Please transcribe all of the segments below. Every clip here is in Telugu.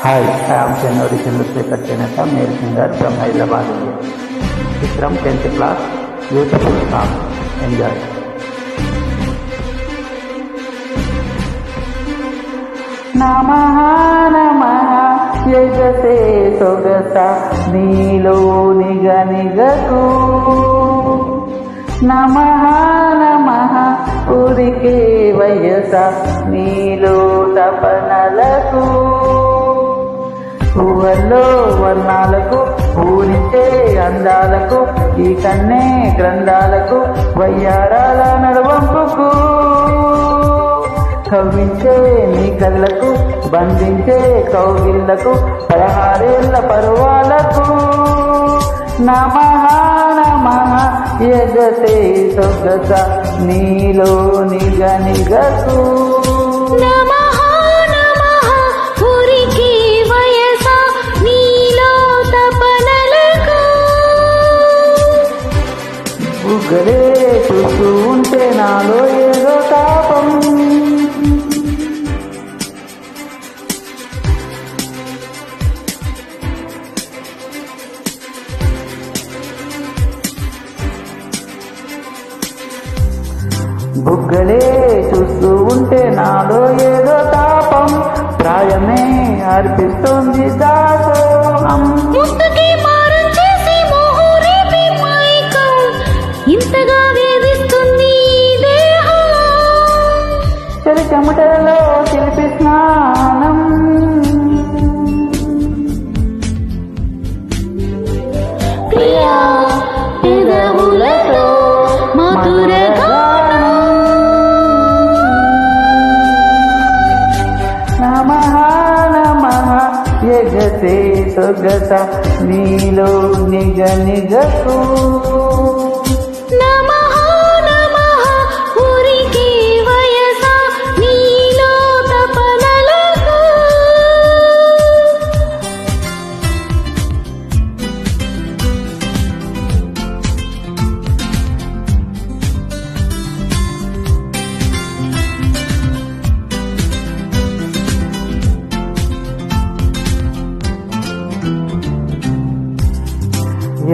Hi, I am January Chandrasekhar Cheneta, male singer from Hyderabad, India. It's from 10th class, beautiful song. Enjoy. నమః నమః యజసే సొగస నీలో నిగనిగకు నమః నమః ఉరికే వయస నీలో తపనలకు పువ్వుల్లో వర్ణాలకు పూరించే అందాలకు ఈ కన్నే గ్రంథాలకు వయ్యారాల నడవంపుకు కవ్వించే నీ కళ్ళకు బంధించే కౌగిళ్లకు 16 ఏళ్ల పరువాలకు నమః నమః యజసే సొగస నీలో నిగనిగకు బుగ్గలే చూస్తూ ఉంటే నాలో ఏదో తాపం బుగ్గలే చూస్తూ ఉంటే నాలో ఏదో తాపం ప్రాయమే అర్పిస్తోంది దాసోహం ఇంతగా వేధిస్తుంది దేహం చెలి చెమటలో చిలిపి స్నానం ప్రియా పెదవులతో మధుర గానం నమః నమః యజసే సొగస నీలో నిగనిగకు నమః నమః ఉరికే వయస నీలో తపనలకు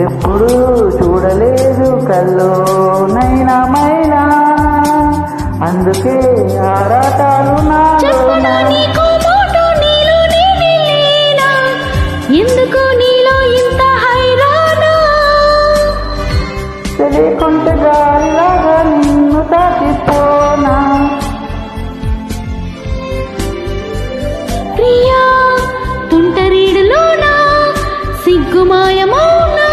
ఎప్పుడు చూడలేదు కల్లోనైనా మైనా అందుకే ఆరాటాలు చెప్పనా నాలో నీకు మోటు నీలోనే లేనా ఎందుకు నీలో ఇంత హైరానా తెలియకుంట గాలిలాగా నిన్ను తాకిపోనా ప్రియా తుంటరీడులోనా సిగ్గుమాయమౌనా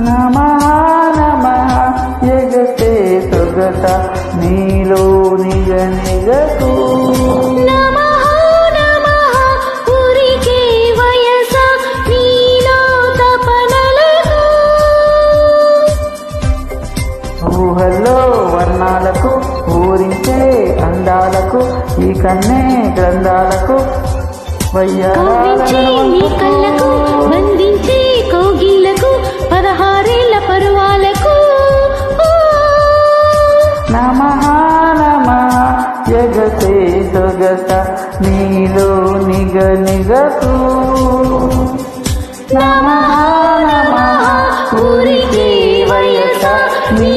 నమః నమః యజసే సొగస నీలో నిగనిగకు నమః నమః ఉరికే వయస నీలో తపనలకు ఊహల్లో వర్ణాలకు పూరించే అందాలకు ఈ కన్నే గ్రంథాలకు కవ్వించే నీ కళ్ళకు బంధించే కౌగిళ్లకు 16 ఏళ్ల పరువాలకు నమః నమః యజసే సొగస నీలో నిగనిగకు నమః నమః ఉరికే వయస నీ